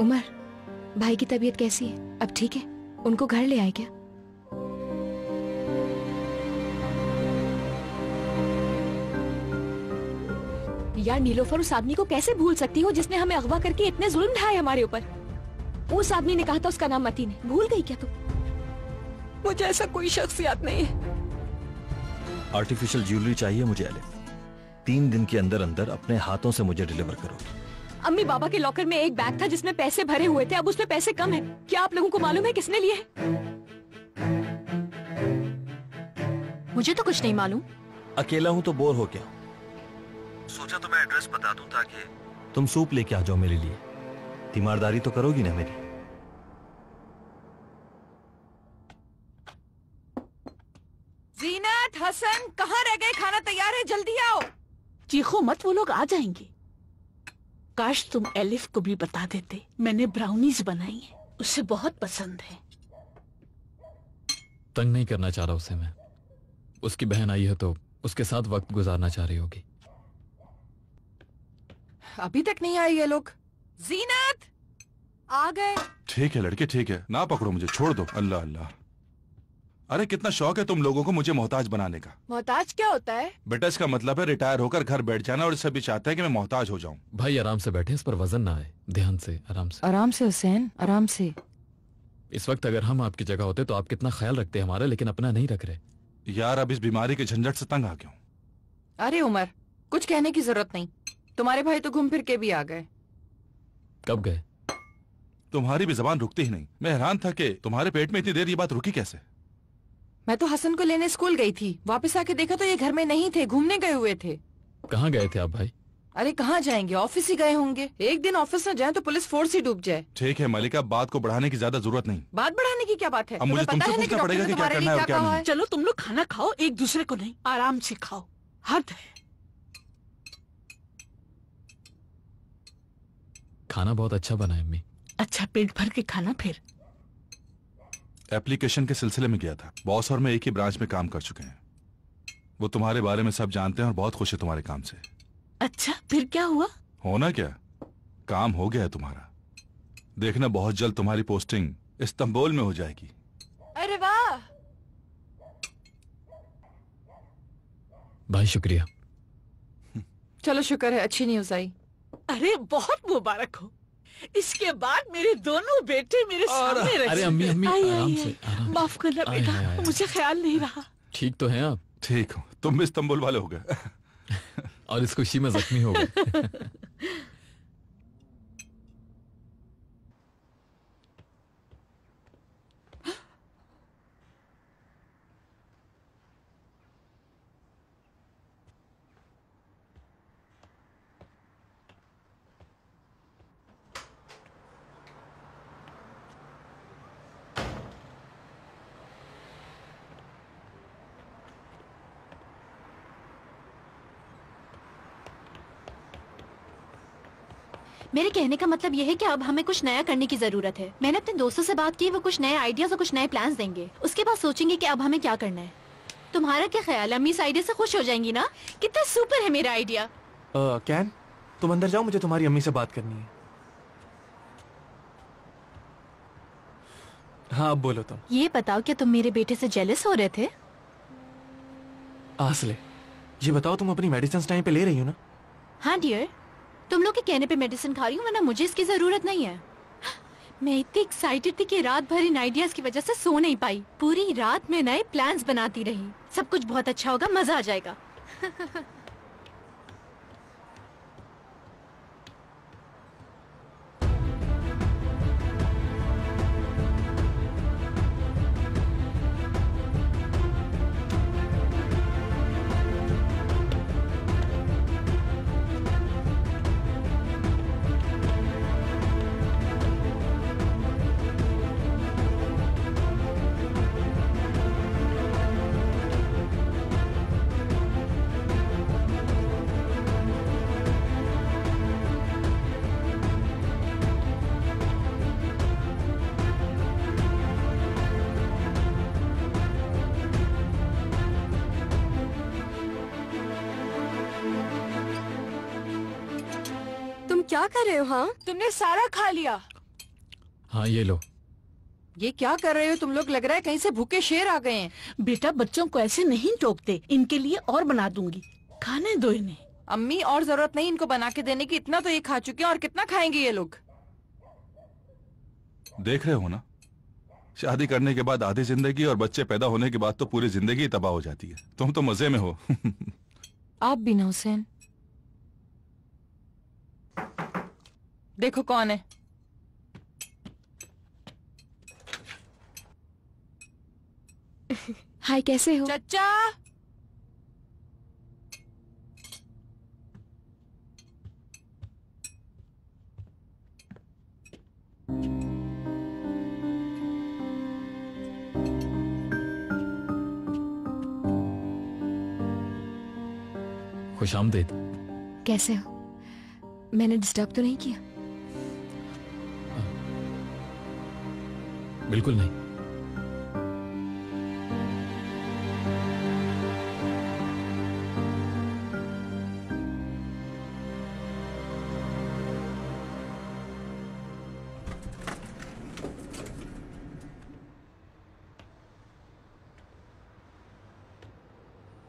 उमर, भाई की तबीयत कैसी है? अब ठीक है? उनको घर ले आए क्या? यार नीलोफर, उस आदमी को कैसे भूल सकती हो जिसने हमें अगवा करके इतने जुल्म ढाए हमारे ऊपर? उस आदमी ने कहा था उसका नाम मतीन है। भूल गई क्या तुम? मुझे ऐसा कोई शख्स याद नहीं है। आर्टिफिशियल ज्वेलरी चाहिए मुझे एलिफ। 3 दिन के अंदर अंदर अपने हाथों से मुझे डिलीवर करो। अम्मी बाबा के लॉकर में एक बैग था जिसमें पैसे भरे हुए थे, अब उसमें पैसे कम है। क्या आप लोगों को मालूम है किसने लिए? मुझे तो कुछ नहीं मालूम। अकेला हूं तो बोर हो गया। सोचा तो मैं एड्रेस बता दूं ताकि तुम सूप लेके आ जाओ मेरे लिए। तीमारदारी तो करोगी ना मेरी? जीनत, हसन, कहाँ रह गए? खाना तैयार है, जल्दी आओ। चीखो मत, वो लोग आ जाएंगे। काश तुम एलिफ को भी बता देते, मैंने ब्राउनीज बनाई है, उसे बहुत पसंद है। तंग नहीं करना चाह रहा उसे मैं। उसकी बहन आई है तो उसके साथ वक्त गुजारना चाह रही होगी। अभी तक नहीं आए ये लोग। जीनत, आ गए। ठीक है लड़के, ठीक है, ना पकड़ो मुझे, छोड़ दो। अल्लाह अल्लाह। अरे कितना शौक है तुम लोगों को मुझे मोहताज बनाने का। मोहताज क्या होता है? बेटा इसका मतलब है रिटायर होकर घर बैठ जाना, और सभी चाहते हैं कि मैं मोहताज हो जाऊं। भाई आराम से बैठे, इस पर वजन ना आए। ध्यान से, आराम से। आराम से हुसैन, आराम से। इस वक्त अगर हम आपकी जगह होते तो आप कितना ख्याल रखते हमारा, लेकिन अपना नहीं रख रहे। यार अब इस बीमारी के झंझट से तंग आ गया हूं। अरे उमर, कुछ कहने की जरूरत नहीं। तुम्हारे भाई तो घूम फिर के भी आ गए। कब गए? तुम्हारी भी जबान रुकती ही नहीं। मैं हैरान था कि तुम्हारे पेट में इतनी देर ये बात रुकी कैसे। मैं तो हसन को लेने स्कूल गई थी, वापस आके देखा तो ये घर में नहीं थे, घूमने गए हुए थे। कहाँ गए थे आप भाई? अरे कहाँ जाएंगे, ऑफिस ही गए होंगे। एक दिन ऑफिस न जाए तो पुलिस फोर्स ही डूब जाए। ठीक है मलिका, बात को बढ़ाने की ज्यादा जरूरत नहीं। बात बढ़ाने की क्या बात है? अब मुझे तुमसे पूछना पड़ेगा कि क्या करना है और क्या नहीं। चलो तुम लोग खाना खाओ, एक दूसरे को नहीं, आराम से खाओ। हद है। खाना बहुत अच्छा बना है अम्मी। अच्छा, पेट भर के खाना। फिर एप्लीकेशन के सिलसिले में गया था। बॉस और मैं एक ही ब्रांच में काम कर चुके हैं। वो तुम्हारे बारे में सब जानते हैं और बहुत खुश है तुम्हारे काम से। अच्छा, फिर क्या हुआ? होना क्या, काम हो गया है तुम्हारा। देखना बहुत जल्द तुम्हारी पोस्टिंग इस्तांबुल में हो जाएगी। अरे वाह। भाई शुक्रिया। चलो शुक्र है, अच्छी न्यूज आई। अरे बहुत मुबारक हो। इसके बाद मेरे दोनों बेटे मेरे सामने रहे। अरे अम्मी अम्मी आइए, आराम आइए। से, आराम से। माफ करना आइए, बेटा, आइए, आइए। मुझे ख्याल नहीं रहा। ठीक तो हैं आप? ठीक हो, तुम भी इस्तांबुल वाले हो गए। और इस खुशी में जख्मी हो गए। मेरे कहने का मतलब यह है कि अब हमें कुछ नया करने की जरूरत है। मैंने अपने दोस्तों से बात की, वो कुछ नए आइडियाज और कुछ नए प्लान्स देंगे। उसके बाद सोचेंगे कि अब हमें क्या करना है। तुम्हारा क्या ख्याल है? अम्मी इस आइडिया से खुश हो जाएंगी ना? कितना सुपर है मेरा आइडिया। कैन, तुम अंदर जाओ, मुझे तुम्हारी अम्मी से बात करनी है। हाँ अब बोलो तुम। ये बताओ, क्या तुम मेरे बेटे से जेलस हो रहे थे? आसले, ये बताओ तुम अपनी मेडिसिन टाइम पे ले रही हो ना? हाँ डियर, तुम लोग के कहने पे मेडिसिन खा रही हूँ, वरना मुझे इसकी जरूरत नहीं है। मैं इतनी एक्साइटेड थी कि रात भर इन आइडियाज की वजह से सो नहीं पाई। पूरी रात में नए प्लान्स बनाती रही। सब कुछ बहुत अच्छा होगा, मजा आ जाएगा। तुम क्या कर रहे हो? हाँ, तुमने सारा खा लिया। हाँ ये लो। ये क्या कर रहे हो तुम लोग? लग रहा है कहीं से भूखे शेर आ गए हैं। बेटा बच्चों को ऐसे नहीं टोकते, इनके लिए और बना दूंगी, खाने दो इन्हें। अम्मी और जरूरत नहीं इनको बना के देने की, इतना तो ये खा चुके हैं और कितना खाएंगे ये लोग। देख रहे हो ना, शादी करने के बाद आधी जिंदगी और बच्चे पैदा होने के बाद तो पूरी जिंदगी तबाह हो जाती है। तुम तो मजे में हो। आप भी ना हुसैन। देखो कौन है। हाय, कैसे हो? चचा। खुशामदीद। कैसे हो? मैंने डिस्टर्ब तो नहीं किया? बिल्कुल नहीं।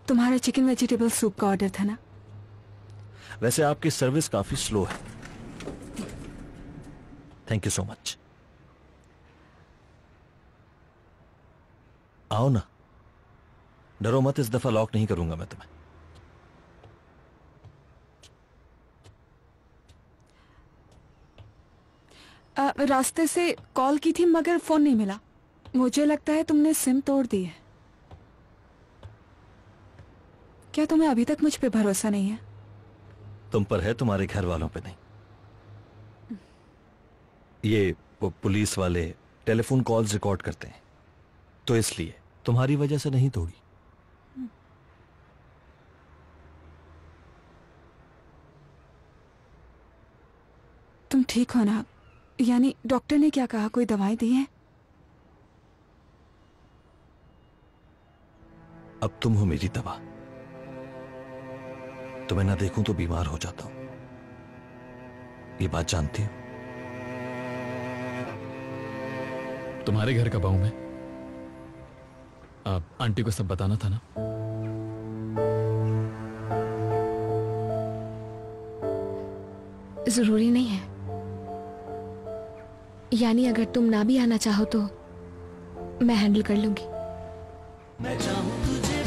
तुम्हारा चिकन वेजिटेबल सूप का ऑर्डर था ना? वैसे आपकी सर्विस काफी स्लो है। Thank you so much. आओ ना, डरो मत, इस दफा लॉक नहीं करूंगा मैं तुम्हें। रास्ते से कॉल की थी मगर फोन नहीं मिला। मुझे लगता है तुमने सिम तोड़ दी है। क्या तुम्हें अभी तक मुझ पे भरोसा नहीं है? तुम पर है, तुम्हारे घर वालों पे नहीं। ये वो पुलिस वाले टेलीफोन कॉल्स रिकॉर्ड करते हैं, तो इसलिए तुम्हारी वजह से नहीं तोड़ी। तुम ठीक हो ना? यानी डॉक्टर ने क्या कहा, कोई दवाई दी है? अब तुम हो मेरी दवा। तुम्हें ना देखूं तो बीमार हो जाता हूं, ये बात जानती हो? तुम्हारे घर कब आऊं मैं? आंटी को सब बताना था ना। जरूरी नहीं है। यानी अगर तुम ना भी आना चाहो तो मैं हैंडल कर लूंगी। मैं चाहूं तुझे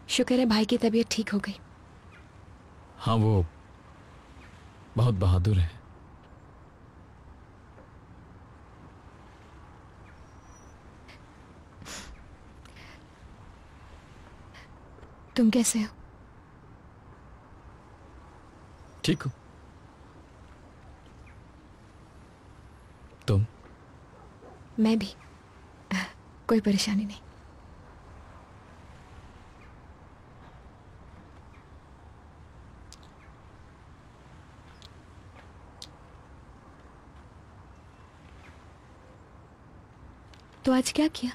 शुक्र है भाई की तबीयत ठीक हो गई। हाँ वो बहुत बहादुर है। तुम कैसे हो? ठीक हो? तुम? मैं भी। कोई परेशानी नहीं। तो आज क्या किया?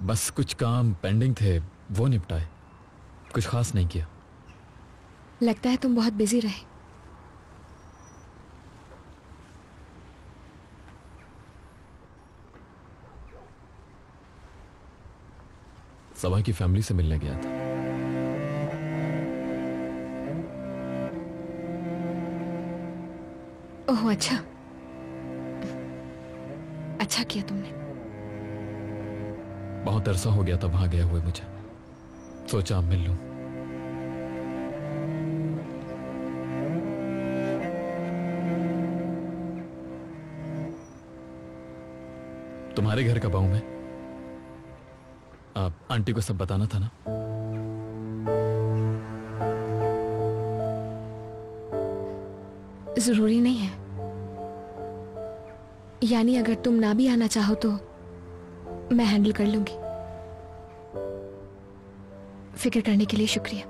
बस कुछ काम पेंडिंग थे, वो निपटाए। कुछ खास नहीं किया। लगता है तुम बहुत बिजी रहे। सबा की फैमिली से मिलने गया था। ओह अच्छा। अच्छा किया तुमने। बहुत अरसा हो गया था वहां गए हुए मुझे। सोचा अब मिल लूं। तुम्हारे घर कब आऊं मैं? आंटी को सब बताना था ना? जरूरी नहीं है। यानी अगर तुम ना भी आना चाहो तो मैं हैंडल कर लूंगी। फिक्र करने के लिए शुक्रिया।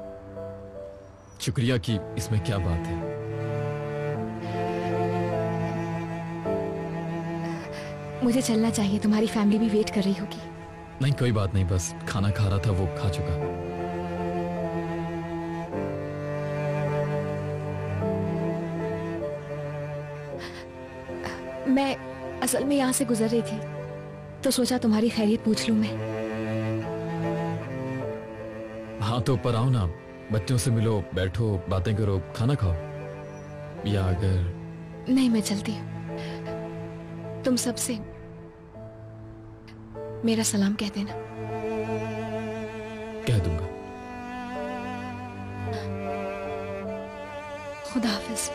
शुक्रिया की इसमें क्या बात है? मुझे चलना चाहिए, तुम्हारी फैमिली भी वेट कर रही होगी। नहीं कोई बात नहीं, बस खाना खा रहा था, वो खा चुका। मैं असल में यहाँ से गुजर रही थी तो सोचा तुम्हारी खैरियत पूछ लूं मैं। हाँ तो ऊपर आओ ना, बच्चों से मिलो, बैठो, बातें करो, खाना खाओ। या अगर नहीं, मैं चलती हूँ। तुम सबसे मेरा सलाम कह देना। कह दूंगा। खुदा हाफिज।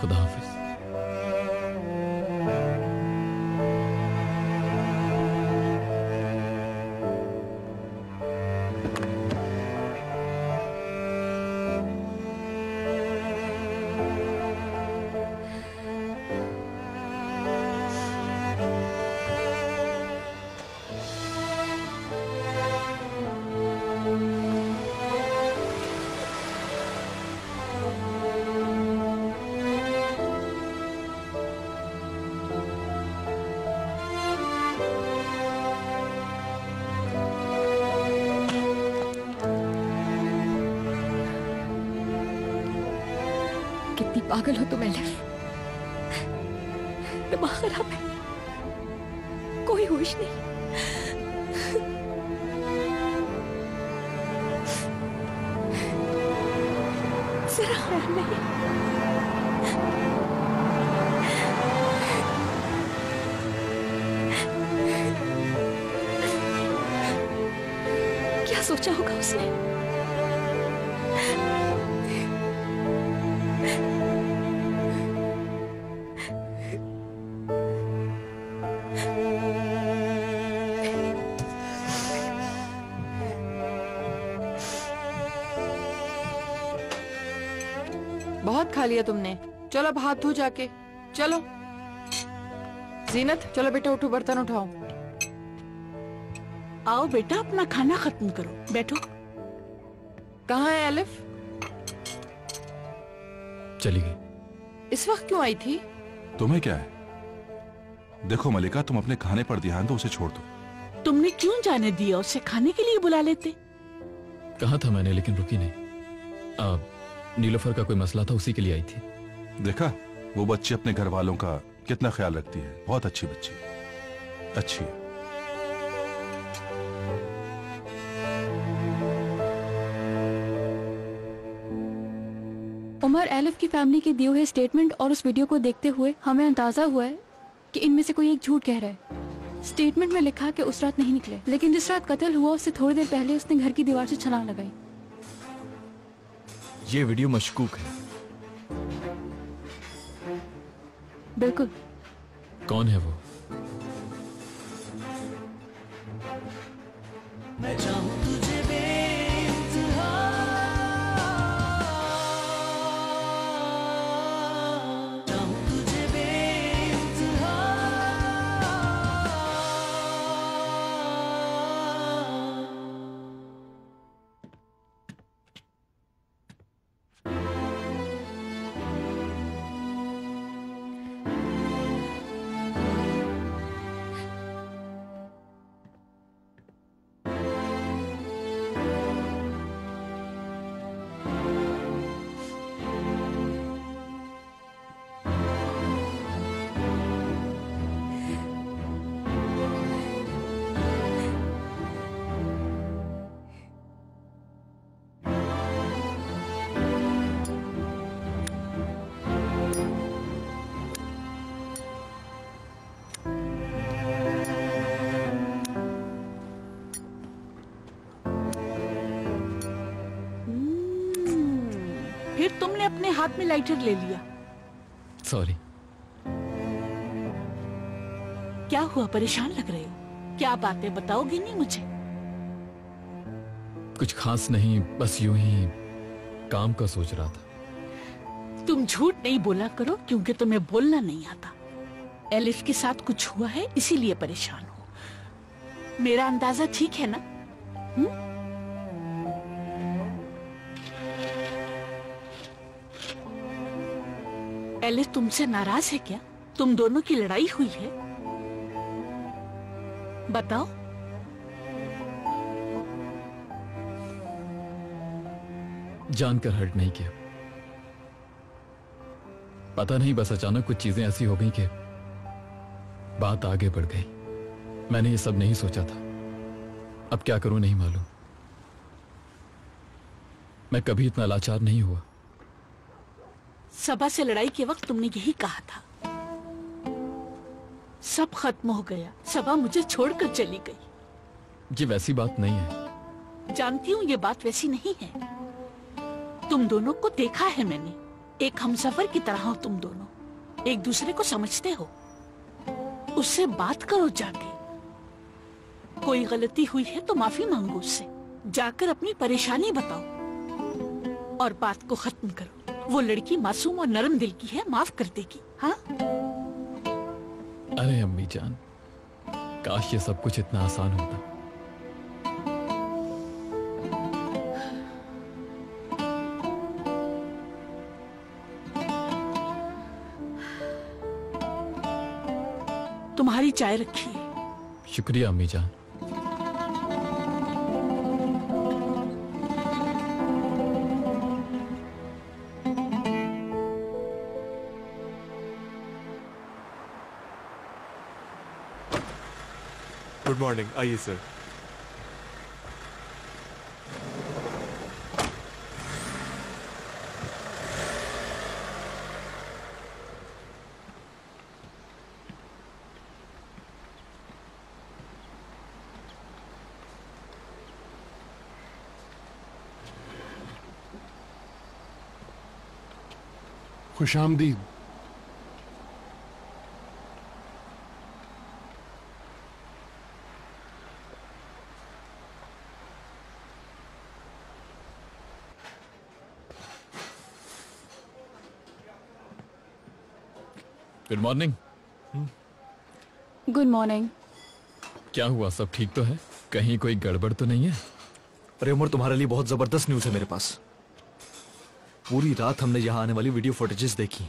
खुदा हाफिज। कितनी पागल हो तुम एलिफ। दिमाग खराब है, कोई होश नहीं। जरा ख्याल नहीं। क्या सोचा होगा उसने? बहुत खा लिया तुमने, चलो अब हाथ धो जाके। चलो जीनत, चलो बेटा उठो, बर्तन उठाओ। आओ बेटा, अपना खाना खत्म करो, बैठो। कहाँ है एलिफ? चली गई। इस वक्त क्यों आई थी? तुम्हें क्या है? देखो मलिका, तुम अपने खाने पर ध्यान दो, उसे छोड़ दो। तुमने क्यों जाने दिया? उसे खाने के लिए बुला लेते। कहा था मैंने, लेकिन रुकी नहीं। नीलोफर का कोई मसला था, उसी के लिए आई थी। देखा, वो बच्ची अपने घर वालों का कितना ख्याल रखती है। बहुत अच्छी बच्ची, अच्छी है। उमर, एलिफ की फैमिली के दिए हुए स्टेटमेंट और उस वीडियो को देखते हुए हमें अंदाजा हुआ है कि इनमें से कोई एक झूठ कह रहा है। स्टेटमेंट में लिखा कि उस रात नहीं निकले, लेकिन जिस रात कत्ल हुआ उससे थोड़ी देर पहले उसने घर की दीवार से छलांग लगाई। ये वीडियो मशकूक है। बिल्कुल। कौन है वो? मैं चाहूं तुझे बेइंतहा, चाहूं तुझे बेइंतहा। फिर तुमने अपने हाथ में लाइटर ले लिया। सॉरी। क्या हुआ, परेशान लग रहे हो? क्या बातें बताओगी नहीं मुझे? कुछ खास नहीं, बस यूं ही काम का सोच रहा था। तुम झूठ नहीं बोला करो, क्योंकि तुम्हें बोलना नहीं आता। एलिफ के साथ कुछ हुआ है, इसीलिए परेशान हो। मेरा अंदाजा ठीक है ना? एलिफ तुमसे नाराज है क्या? तुम दोनों की लड़ाई हुई है? बताओ। जानकर हर्ट नहीं किया, पता नहीं, बस अचानक कुछ चीजें ऐसी हो गई कि बात आगे बढ़ गई। मैंने ये सब नहीं सोचा था, अब क्या करूं नहीं मालूम। मैं कभी इतना लाचार नहीं हुआ। सभा से लड़ाई के वक्त तुमने यही कहा था। सब खत्म हो गया, सभा मुझे छोड़कर चली गई। ये वैसी बात नहीं है। जानती हूँ ये बात वैसी नहीं है। तुम दोनों को देखा है मैंने, एक हमसफर की तरह हो तुम दोनों, एक दूसरे को समझते हो। उससे बात करो जाके। कोई गलती हुई है तो माफी मांगो उससे, जाकर अपनी परेशानी बताओ और बात को खत्म करो। वो लड़की मासूम और नरम दिल की है, माफ कर देगी। हाँ? अरे अम्मी जान, काश ये सब कुछ इतना आसान होता। तुम्हारी चाय रखी है। शुक्रिया अम्मी जान। गुड मॉर्निंग, आइए सर। खुशामदीद। Good morning. Good morning. क्या हुआ, सब ठीक तो है? कहीं कोई गड़बड़ तो नहीं है? अरे उमर, तुम्हारे लिए बहुत जबरदस्त न्यूज है मेरे पास। पूरी रात हमने यहाँ आने वाली वीडियो फुटेजेस देखी।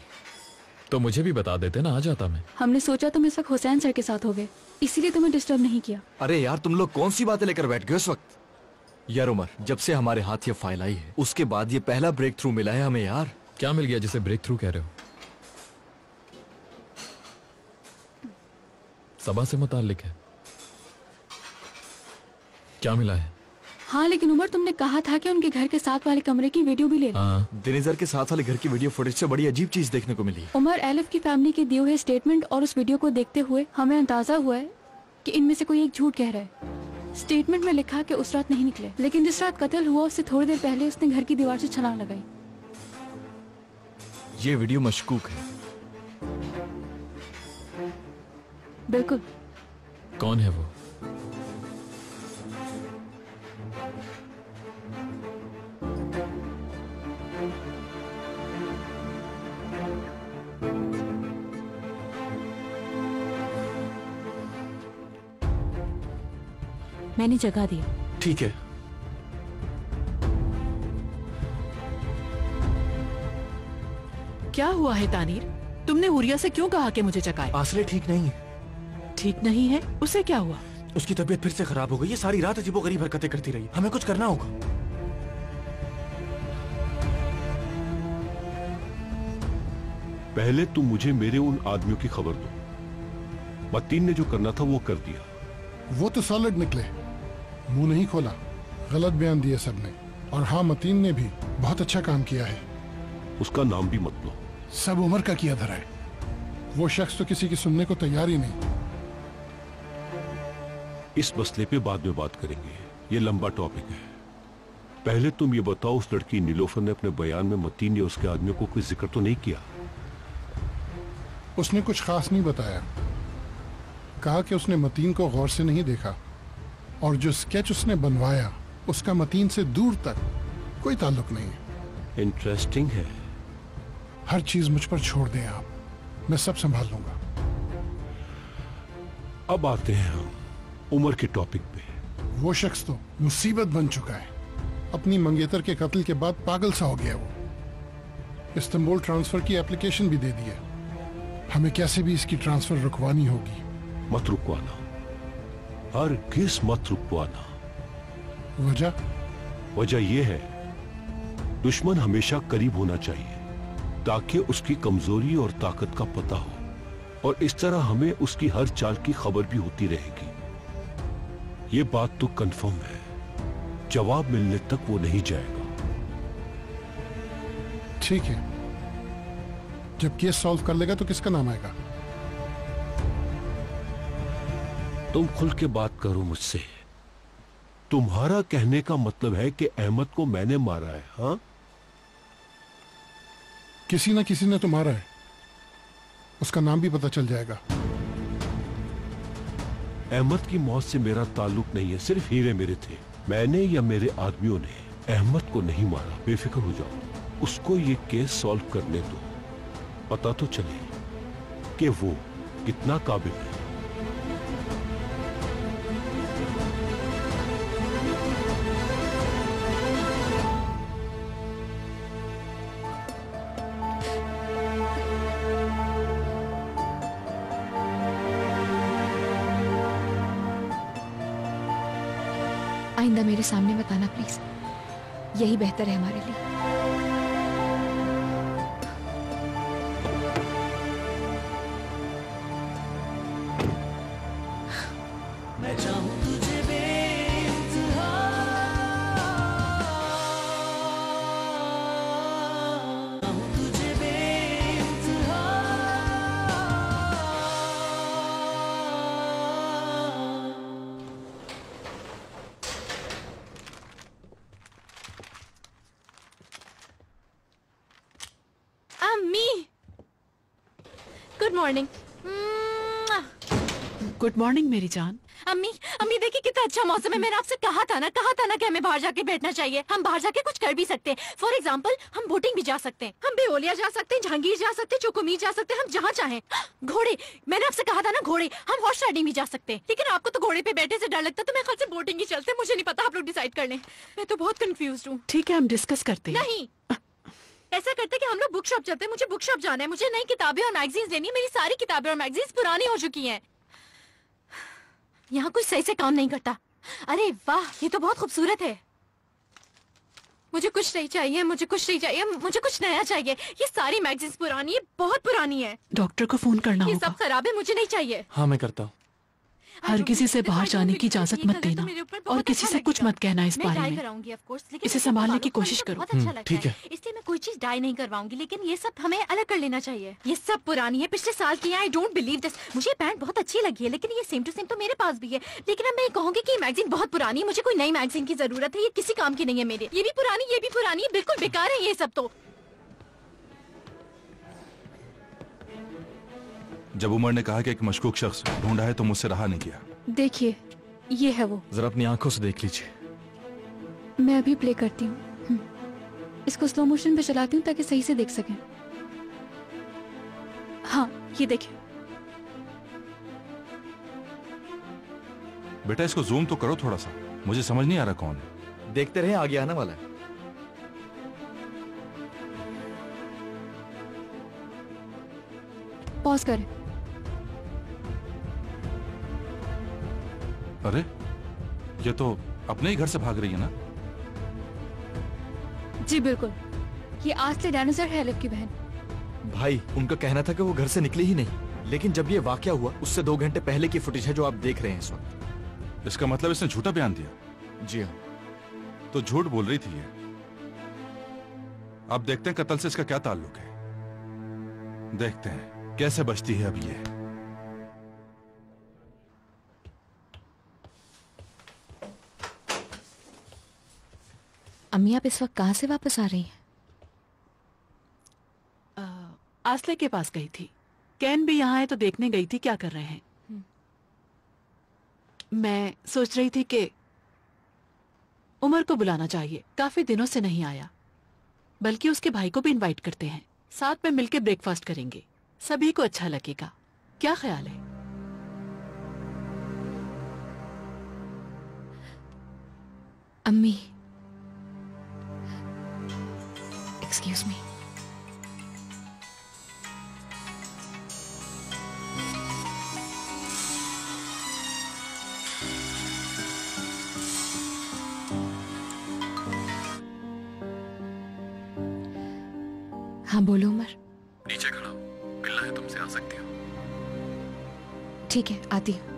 तो मुझे भी बता देते ना, आ जाता मैं। हमने सोचा तुम इस वक्त हुसैन सर के साथ होगे, इसीलिए तुम्हें डिस्टर्ब नहीं किया। अरे यार, तुम लोग कौन सी बातें लेकर बैठ गए उस वक्त? यार उमर, जब से हमारे हाथ ये फाइल आई है, उसके बाद ये पहला ब्रेक थ्रू मिला है हमें यार। क्या मिल गया जिसे ब्रेक थ्रू कह रहे हो? सभा से मुताल्लिक है? क्या मिला है? हाँ, लेकिन उमर तुमने कहा था कि उनके घर के साथ वाले कमरे की वीडियो भी ले लो। हाँ। दिनेजर के साथ वाले घर की वीडियो फुटेज से बड़ी अजीब चीज देखने को मिली। उमर, एलिफ की फैमिली के दिए हुए स्टेटमेंट और उस वीडियो को देखते हुए हमें अंदाजा हुआ है कि इनमें से कोई एक झूठ कह रहा है। स्टेटमेंट में लिखा कि उस रात नहीं निकले, लेकिन जिस रात कत्ल हुआ उससे थोड़ी देर पहले उसने घर की दीवार से छलांग लगाई। ये वीडियो मशकूक है। बिल्कुल। कौन है वो? मैंने जगह दी। ठीक है। क्या हुआ है तानीर? तुमने हुरिया से क्यों कहा कि मुझे चकाए? आसले ठीक नहीं है। ठीक नहीं है? उसे क्या हुआ? उसकी तबीयत फिर से खराब हो गई। ये सारी रात अजीबोगरीब हरकतें करती रही। हमें कुछ करना होगा। पहले तुम मुझे मेरे उन आदमियों की खबर दो। मतीन ने जो करना था वो कर दिया। वो तो सॉलिड निकले, मुंह नहीं खोला, गलत बयान दिए सबने। और हाँ, मतीन ने भी बहुत अच्छा काम किया है। उसका नाम भी मत लो। सब उमर का किया धरा है। वो शख्स तो किसी की सुनने को तैयार ही नहीं। इस मसले पे बाद में बात करेंगे, ये लंबा टॉपिक है। पहले तुम ये बताओ, उस लड़की नीलोफर ने अपने बयान में मतीन या उसके आदमियों को कोई जिक्र तो नहीं किया? उसने कुछ खास नहीं बताया। कहा कि उसने मतीन को गौर से नहीं देखा और जो स्केच उसने बनवाया उसका मतीन से दूर तक कोई ताल्लुक नहीं है। इंटरेस्टिंग है। हर चीज मुझ पर छोड़ दें आप, मैं सब संभाल लूंगा। अब आते हैं हम उमर के टॉपिक पे। वो शख्स तो मुसीबत बन चुका है। अपनी मंगेतर के कत्ल के बाद पागल सा हो गया वो। इस्तांबुल ट्रांसफर की एप्लीकेशन भी दे दी है। हमें कैसे भी इसकी ट्रांसफर रुकवानी होगी। मत रुकवाना, हर किस मत रुकवाना। वजह यह है, दुश्मन हमेशा करीब होना चाहिए ताकि उसकी कमजोरी और ताकत का पता हो, और इस तरह हमें उसकी हर चाल की खबर भी होती रहेगी। ये बात तो कंफर्म है, जवाब मिलने तक वो नहीं जाएगा। ठीक है, जब केस सॉल्व कर लेगा तो किसका नाम आएगा? तुम खुल के बात करो मुझसे। तुम्हारा कहने का मतलब है कि अहमद को मैंने मारा है? हाँ, किसी ना किसी ने तो मारा है, उसका नाम भी पता चल जाएगा। अहमद की मौत से मेरा ताल्लुक नहीं है, सिर्फ हीरे मेरे थे। मैंने या मेरे आदमियों ने अहमद को नहीं मारा, बेफिक्र हो जाओ। उसको ये केस सॉल्व करने दो, पता तो चले कि वो कितना काबिल है। आइंदा मेरे सामने बताना प्लीज, यही बेहतर है हमारे लिए। मैं चाहूं तुझे बेइंतहा, चाहूं तुझे बेइंतहा। अम्मी, गुड मॉर्निंग। गुड मॉर्निंग मेरी जान। अम्मी, अम्मी देखिए कितना अच्छा मौसम है। मैंने आपसे कहा था ना कि हमें बाहर जाके बैठना चाहिए। हम बाहर जाके कुछ कर भी सकते हैं। फॉर एग्जाम्पल, हम बोटिंग भी जा सकते हैं, हम बेओलिया जा सकते हैं, जहांगीर जा सकते हैं, चुकुमी जा सकते हैं, हम जहाँ चाहें। घोड़े, मैंने आपसे कहा था ना घोड़े, हम हॉर्स राइडिंग भी जा सकते हैं। लेकिन आपको तो घोड़े पे बैठे से डर लगता है, तो मैं ख्याल से बोटिंग ही चलते। मुझे नहीं पता, आप लोग डिसाइड कर लें। मैं तो बहुत कंफ्यूज हूँ। ठीक है, हम डिस्कस करते हैं। नहीं, ऐसा करते कि हम लोग बुक शॉप चलते हैं। मुझे बुक शॉप जाना है, मुझे नई किताबें और मैगजीन्स लेनी है। मेरी सारी किताबें और मैगजीन्स पुरानी हो चुकी हैं। यहाँ कुछ सही से काम नहीं करता। अरे वाह, ये तो बहुत खूबसूरत है। मुझे कुछ नहीं चाहिए, मुझे कुछ नहीं चाहिए, मुझे कुछ नया चाहिए। ये सारी मैगजीन्स पुरानी है, बहुत पुरानी है। डॉक्टर को फोन करना ये होगा। सब खराब है, मुझे नहीं चाहिए। हाँ, मैं करता हूँ। हर किसी से बाहर जाने की इजाजत मत देना और किसी से कुछ मत कहना इस बारे में। इसे संभालने की कोशिश करो। ठीक है। इसलिए मैं कोई चीज डाई नहीं करवाऊंगी, लेकिन ये सब हमें अलग कर लेना चाहिए। ये सब पुरानी है, पिछले साल की है। I don't believe this. मुझे पैंट बहुत अच्छी लगी है, लेकिन ये सेम टू सेम तो मेरे पास भी है। लेकिन अब मैं कहूंगी कि मैगजीन बहुत पुरानी है, मुझे कोई नई मैगजीन की जरूरत है। ये किसी काम की नहीं है मेरे। ये भी पुरानी, ये भी पुरानी, बिल्कुल बेकार है ये सब। तो जब उमर ने कहा कि एक मशकूक शख्स ढूंढा है तो मुझसे रहा नहीं गया। देखिए, ये है वो। जरा अपनी आंखों से देख लीजिए। मैं अभी प्ले करती हूँ। इसको स्लो मोशन पे चलाती हूँ ताकि सही से देख सकें। हाँ, ये देखिए। बेटा इसको जूम तो करो थोड़ा सा, मुझे समझ नहीं आ रहा कौन है। देखते रहे, आगे आने वाला है। पॉज करें। अरे ये तो अपने ही घर से भाग रही है ना। जी बिल्कुल, ये आस्ले डायनासोर है, एलिफ की बहन। भाई, उनका कहना था कि वो घर से निकले ही नहीं, लेकिन जब ये वाकया हुआ उससे 2 घंटे पहले की फुटेज है जो आप देख रहे हैं इस वक्त। इसका मतलब इसने झूठा बयान दिया? जी हाँ। तो झूठ बोल रही थी ये। अब देखते हैं कत्ल से इसका क्या ताल्लुक है। देखते हैं कैसे बचती है अब ये। अम्मी, आप इस वक्त कहाँ से वापस आ रही हैं? आस्ले के पास गई थी। कैन भी यहाँ है तो देखने गई थी क्या कर रहे हैं। मैं सोच रही थी कि उमर को बुलाना चाहिए, काफी दिनों से नहीं आया। बल्कि उसके भाई को भी इनवाइट करते हैं, साथ में मिलकर ब्रेकफास्ट करेंगे, सभी को अच्छा लगेगा। क्या ख्याल है? अम्मी, एक्सक्यूज मी। हाँ बोलो उमर। नीचे खड़ा हूं, मिलना है तुमसे, आ सकती हो? ठीक है, आती हूँ।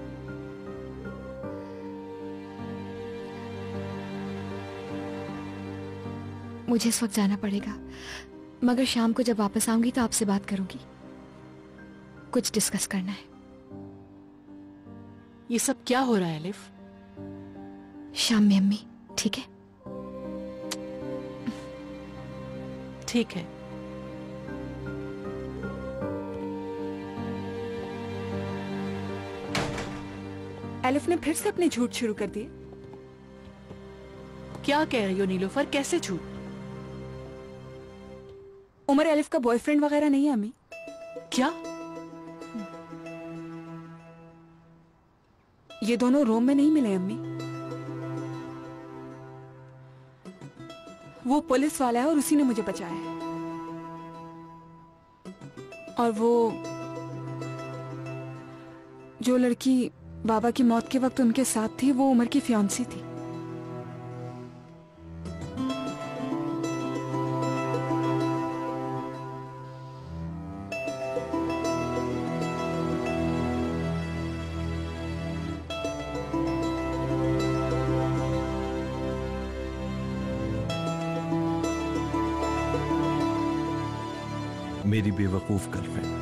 मुझे इस वक्त जाना पड़ेगा, मगर शाम को जब वापस आऊंगी तो आपसे बात करूंगी। कुछ डिस्कस करना है। ये सब क्या हो रहा है अलिफ? शाम में अम्मी, ठीक है? ठीक है। एलिफ ने फिर से अपने झूठ शुरू कर दिए। क्या कह रही हो नीलोफर? कैसे झूठ? उमर एलिफ का बॉयफ्रेंड वगैरह नहीं है अम्मी। क्या? ये दोनों रोम में नहीं मिले अम्मी। वो पुलिस वाला है और उसी ने मुझे बचाया है। और वो जो लड़की बाबा की मौत के वक्त उनके साथ थी, वो उमर की फियांसी थी। मेरी बेवकूफ गर्लफ्रेंड।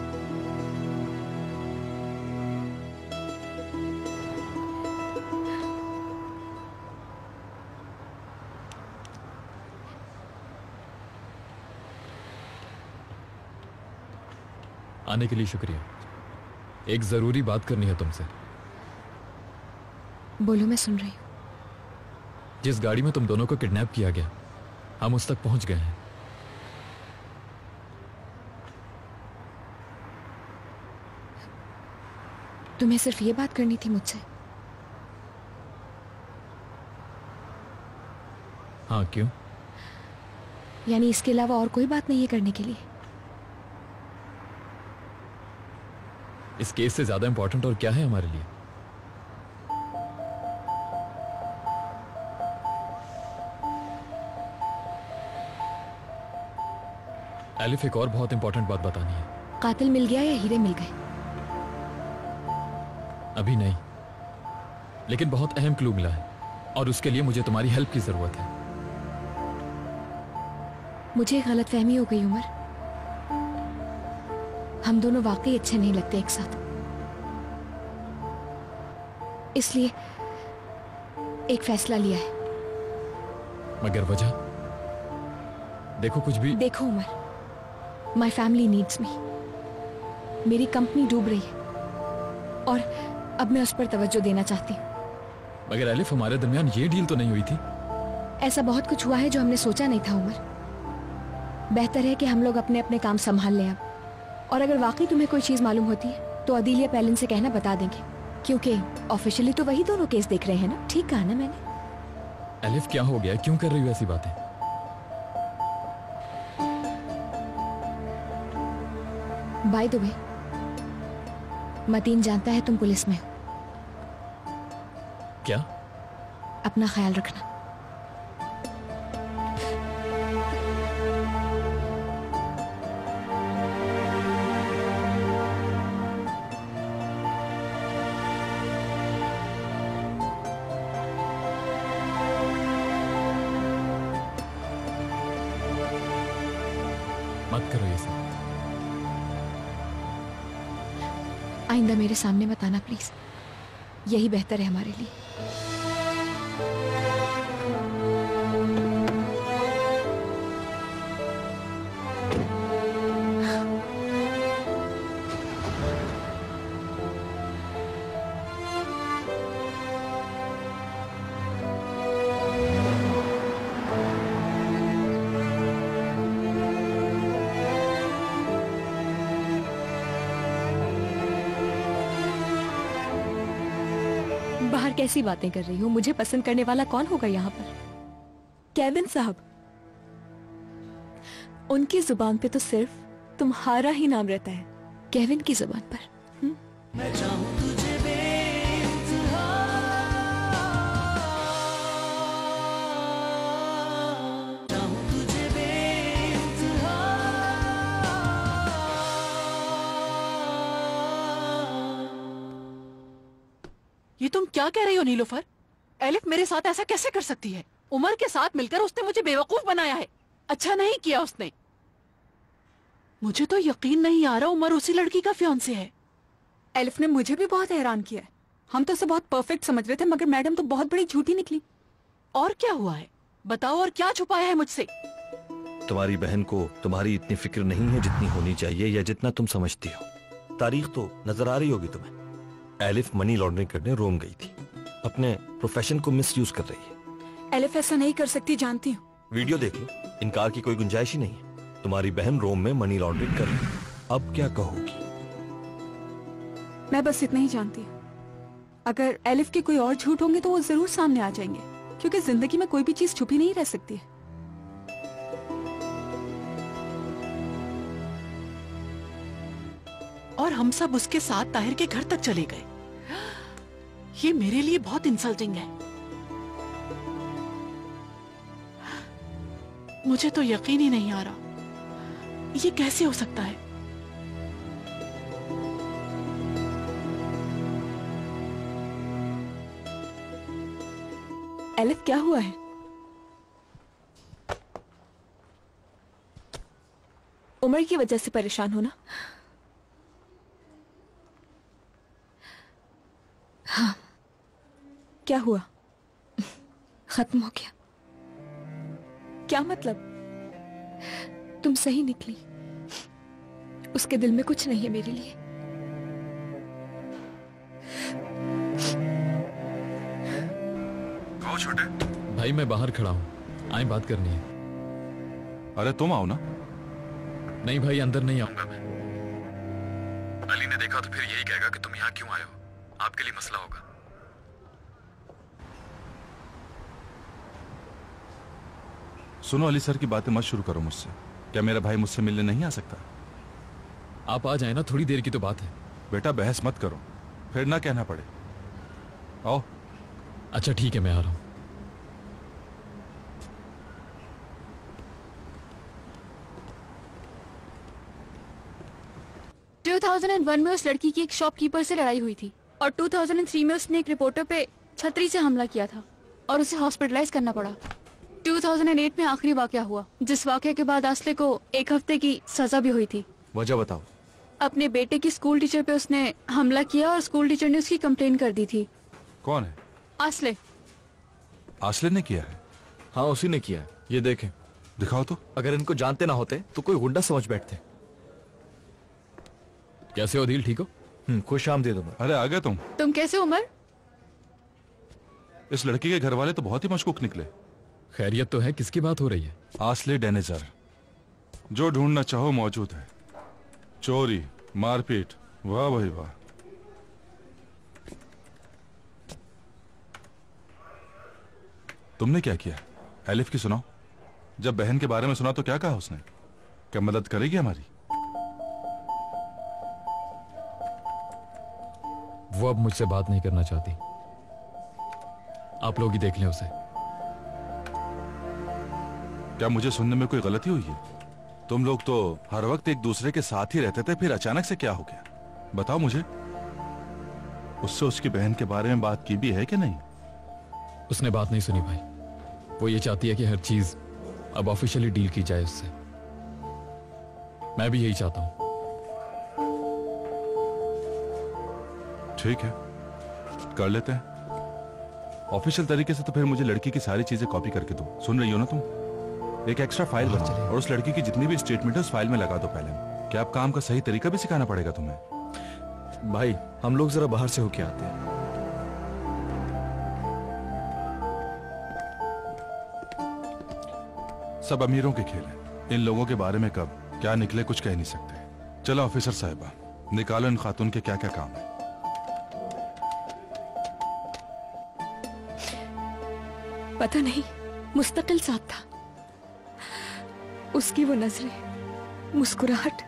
आने के लिए शुक्रिया। एक जरूरी बात करनी है तुमसे। बोलो, मैं सुन रही हूँ। जिस गाड़ी में तुम दोनों को किडनैप किया गया, हम उस तक पहुंच गए हैं। तुम्हें सिर्फ ये बात करनी थी मुझसे? हाँ, क्यों? यानी इसके अलावा और कोई बात नहीं है करने के लिए? इस केस से ज्यादा इंपॉर्टेंट और क्या है हमारे लिए? एलिफ, एक और बहुत इंपॉर्टेंट बात बतानी है। कातिल मिल गया या हीरे मिल गए? अभी नहीं, लेकिन बहुत अहम क्लू मिला है और उसके लिए मुझे तुम्हारी हेल्प की जरूरत है। मुझे गलतफहमी हो गई उमर। हम दोनों वाकई अच्छे नहीं लगते एक साथ, इसलिए एक फैसला लिया है। मगर वजह? देखो, कुछ भी। देखो Umar, my family needs me. मेरी कंपनी डूब रही है और अब मैं उस पर तवज्जो देना चाहती हूँ। मगर एलिफ, हमारे दरमियान ये डील तो नहीं हुई थी। ऐसा बहुत कुछ हुआ है जो हमने सोचा नहीं था उमर। बेहतर है कि हम लोग अपने अपने काम संभाल लें अब। और अगर वाकई तुम्हें कोई चीज मालूम होती है तो अदील या पैलिन से कहना, बता देंगे, क्योंकि ऑफिशियली तो वही दोनों केस देख रहे हैं ना। ठीक कहा ना मैंने? एलिफ, क्या हो गया? क्यों कर रही हो ऐसी बातें? बाय द वे, मतीन जानता है तुम पुलिस में हो। क्या? अपना ख्याल रखना। मत करो ये सब। आइंदा मेरे सामने मत आना प्लीज, यही बेहतर है हमारे लिए। कैसी बातें कर रही हो? मुझे पसंद करने वाला कौन होगा यहाँ पर? केविन साहब। उनकी जुबान पे तो सिर्फ तुम्हारा ही नाम रहता है। केविन की जुबान पर। मैं चाहूं तुझे बेइंतहा, चाहूं तुझे बेइंतहा। ये तुम क्या कह रही हो नीलोफर? एलिफ मेरे साथ ऐसा कैसे कर सकती है? उमर के साथ मिलकर उसने मुझे बेवकूफ बनाया है। अच्छा नहीं किया उसने। मुझे तो यकीन नहीं आ रहा उमर उसी लड़की का फियांसे है। एलिफ ने मुझे भी बहुत हैरान किया है। हम तो उसे बहुत परफेक्ट समझ रहे थे, मगर मैडम तो बहुत बड़ी झूठी निकली। और क्या हुआ है बताओ, और क्या छुपाया है मुझसे? तुम्हारी बहन को तुम्हारी इतनी फिक्र नहीं है जितनी होनी चाहिए, या जितना तुम समझती हो। तारीख तो नजर आ रही होगी तुम्हें। एलिफ मनी लॉन्ड्रिंग करने रोम गई थी। अपने प्रोफेशन को मिसयूज कर रही है। एलिफ ऐसा नहीं कर सकती, जानती हूँ। वीडियो देख लो, इनकार की कोई गुंजाइश ही नहीं है। तुम्हारी बहन रोम में मनी लॉन्ड्रिंग कर रही है। अब क्या कहोगी? मैं बस इतना ही जानती हूँ, अगर एलिफ के कोई और झूठ होंगे तो वो जरूर सामने आ जाएंगे, क्योंकि जिंदगी में कोई भी चीज छुपी नहीं रह सकती है। और हम सब उसके साथ ताहिर के घर तक चले गए। ये मेरे लिए बहुत इंसल्टिंग है। मुझे तो यकीन ही नहीं आ रहा, ये कैसे हो सकता है? एलिफ क्या हुआ है? उमर की वजह से परेशान हो ना? हाँ। क्या हुआ? खत्म हो गया? क्या मतलब? तुम सही निकली। उसके दिल में कुछ नहीं है मेरे लिए। कहो छोटे। भाई मैं बाहर खड़ा हूँ, आए बात करनी है। अरे तुम आओ ना। नहीं भाई, अंदर नहीं आऊंगा मैं। अली ने देखा तो फिर यही कहेगा कि तुम यहाँ क्यों आए हो। आपके लिए मसला होगा। सुनो, अली सर की बातें मत शुरू करो मुझसे। क्या मेरा भाई मुझसे मिलने नहीं आ सकता? आप आ जाए ना, थोड़ी देर की तो बात है। बेटा बहस मत करो, फिर ना कहना पड़े। आओ। अच्छा ठीक है, मैं आ रहा हूं। में उस लड़की की एक शॉपकीपर से लड़ाई हुई थी, और 2003 में उसने एक रिपोर्टर पे छतरी से हमला किया था और उसे हॉस्पिटलाइज करना पड़ा। 2008 में आखिरी वाकया हुआ, जिस वाकये के बाद आसले को 1 हफ्ते की सजा भी हुई थी। वजह बताओ। अपने बेटे की स्कूल टीचर पे उसने हमला किया और स्कूल टीचर ने उसकी कंप्लेन कर दी थी। कौन है? आसले। आसले ने किया है? हाँ उसी ने किया है। ये देखें। दिखाओ तो। अगर इनको जानते ना होते तो कोई गुंडा समझ बैठते। कैसे हो दिल, ठीक हो? खुश आमदीद उमर। अरे आ गए तुम कैसे उमर? इस लड़की के घर वाले तो बहुत ही मशकूक निकले। खैरियत तो है, किसकी बात हो रही है? आसले डेनेजर, जो ढूंढना चाहो मौजूद है। चोरी, मारपीट, वाह भाई वाह। तुमने क्या किया? एलिफ की सुनाओ। जब बहन के बारे में सुना तो क्या कहा उसने? क्या मदद करेगी हमारी? वो अब मुझसे बात नहीं करना चाहती। आप लोग ही देख लें उसे। क्या मुझे सुनने में कोई गलती हुई है? तुम लोग तो हर वक्त एक दूसरे के साथ ही रहते थे, फिर अचानक से क्या हो गया? बताओ मुझे। उससे उसकी बहन के बारे में बात की भी है कि नहीं? उसने बात नहीं सुनी भाई। वो ये चाहती है कि हर चीज अब ऑफिशियली डील की जाए उससे। मैं भी यही चाहता हूं। ठीक है, कर लेते हैं ऑफिशियल तरीके से। तो फिर मुझे लड़की की सारी चीजें कॉपी करके दो। सुन रही हो ना तुम? एक एक्स्ट्रा फाइल बनाओ और उस लड़की की जितनी भी स्टेटमेंट है उस फाइल में लगा दो पहले। क्या आप काम का सही तरीका भी सिखाना पड़ेगा तुम्हें? भाई हम लोग जरा बाहर से होके आते हैं। सब अमीरों के खेल हैं। इन लोगों के बारे में कब क्या निकले कुछ कह नहीं सकते। चलो ऑफिसर साहिबा, निकालो इन खातून के क्या क्या काम है। पता नहीं, मुस्तकिल साथ था। उसकी वो नजरें, मुस्कुराहट,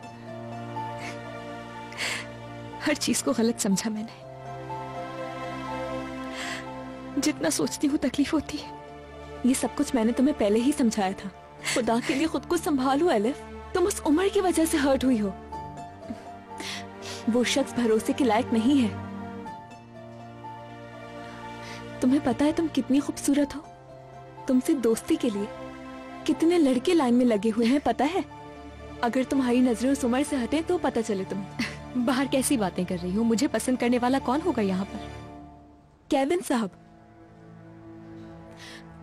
हर चीज को गलत समझा मैंने। जितना सोचती हूँ तकलीफ होती है। ये सब कुछ मैंने तुम्हें पहले ही समझाया था। खुदा के लिए खुद को संभालो एलिफ, तुम उस उम्र की वजह से हर्ट हुई हो। वो शख्स भरोसे के लायक नहीं है। तुम्हें पता है तुम कितनी खूबसूरत हो। तुमसे दोस्ती के लिए कितने लड़के लाइन में लगे हुए हैं पता है। अगर तुम्हारी नजरें उस उम्र से हटे तो पता चले तुम्हें। बाहर कैसी बातें कर रही हो? मुझे पसंद करने वाला कौन होगा यहाँ पर? केविन साहब।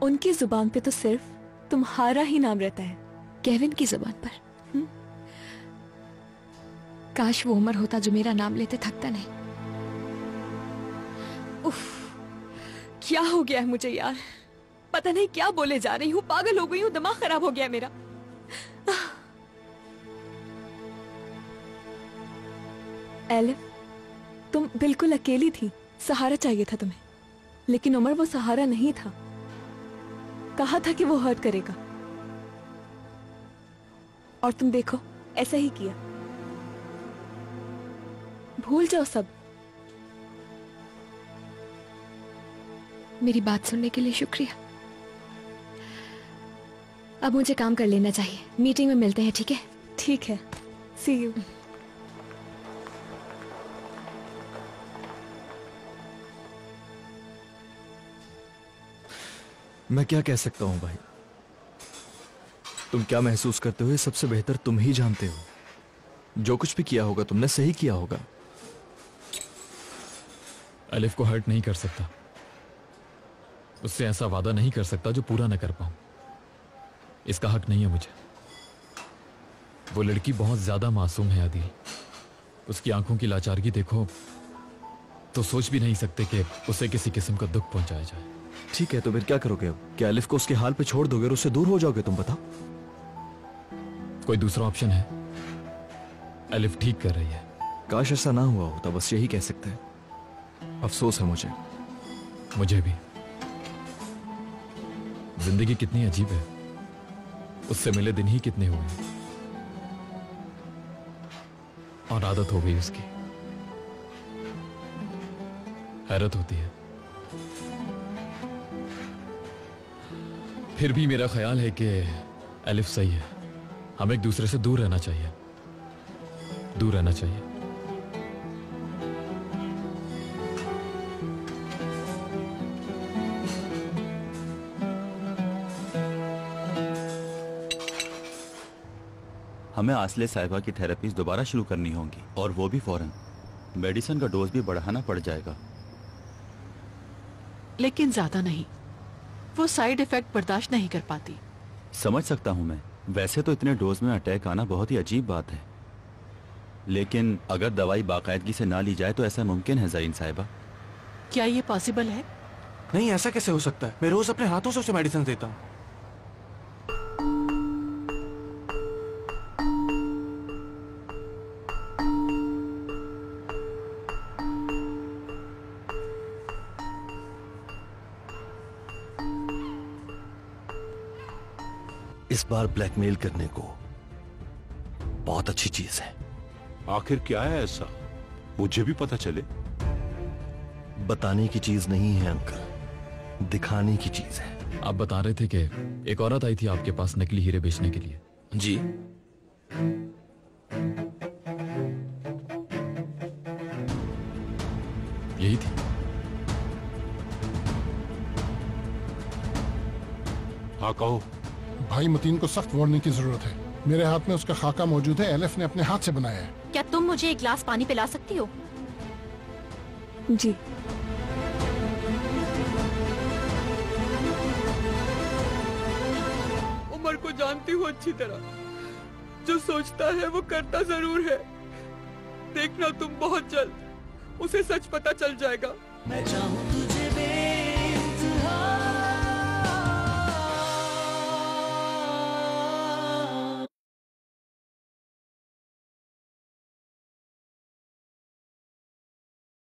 उनकी जुबान पे तो सिर्फ तुम्हारा ही नाम रहता है। केविन की जुबान पर। काश वो उम्र होता जो मेरा नाम लेते थकता नहीं। उफ, क्या हो गया है मुझे यार? पता नहीं क्या बोले जा रही हूँ, पागल हो गई हूँ, दिमाग खराब हो गया है मेरा। एलिफ, तुम बिल्कुल अकेली थी, सहारा चाहिए था तुम्हें, लेकिन उमर वो सहारा नहीं था। कहा था कि वो हर्ट करेगा, और तुम देखो ऐसा ही किया। भूल जाओ सब। मेरी बात सुनने के लिए शुक्रिया। अब मुझे काम कर लेना चाहिए। मीटिंग में मिलते हैं, ठीक है? ठीक है, सी यू। मैं क्या कह सकता हूं भाई? तुम क्या महसूस करते हो सबसे बेहतर तुम ही जानते हो। जो कुछ भी किया होगा तुमने सही किया होगा। एलिफ को हर्ट नहीं कर सकता, उससे ऐसा वादा नहीं कर सकता जो पूरा न कर पाऊं। इसका हक नहीं है मुझे। वो लड़की बहुत ज्यादा मासूम है आदिल। उसकी आंखों की लाचारगी देखो तो सोच भी नहीं सकते कि उसे किसी किस्म का दुख पहुंचाया जाए। ठीक है, तो फिर क्या करोगे अब? क्या एलिफ को उसके हाल पे छोड़ दोगे और उससे दूर हो जाओगे? तुम बताओ। कोई दूसरा ऑप्शन है? एलिफ ठीक कर रही है। काश ऐसा ना हुआ होता, बस यही कह सकते हैं। अफसोस है मुझे। मुझे भी। जिंदगी कितनी अजीब है, उससे मिले दिन ही कितने हुए और आदत हो गई उसकी। हैरत होती है। फिर भी मेरा ख्याल है कि एलिफ सही है। हम एक दूसरे से दूर रहना चाहिए, दूर रहना चाहिए। हमें आसले साहिबा की थेरेपीज दोबारा शुरू करनी होंगी, और वो भी फौरन। मेडिसिन का डोज भी बढ़ाना पड़ जाएगा। लेकिन ज्यादा नहीं, वो साइड इफेक्ट बर्दाश्त नहीं कर पाती। समझ सकता हूं मैं। वैसे तो इतने डोज में अटैक आना बहुत ही अजीब बात है, लेकिन अगर दवाई बाकायदगी से ना ली जाए तो ऐसा मुमकिन है ज़रीन साहिबा? क्या ये पॉसिबल है? नहीं, ऐसा कैसे हो सकता है? मैं रोज अपने हाथों से उसे मेडिसिन देता हूँ। इस बार ब्लैकमेल करने को बहुत अच्छी चीज है। आखिर क्या है ऐसा, मुझे भी पता चले। बताने की चीज नहीं है अंकल, दिखाने की चीज है। आप बता रहे थे कि एक औरत आई थी आपके पास नकली हीरे बेचने के लिए। जी। यही थी? हाँ कहो। भाई मतीन को सख्त वार्निंग की जरूरत है। मेरे हाथ में उसका खाका मौजूद है, एलिफ ने अपने हाथ से बनाया है। क्या तुम मुझे एक गिलास पानी पिला सकती हो? जी। उमर को जानती हूँ अच्छी तरह। जो सोचता है वो करता जरूर है। देखना तुम बहुत जल्द उसे सच पता चल जाएगा। मैं चाहूं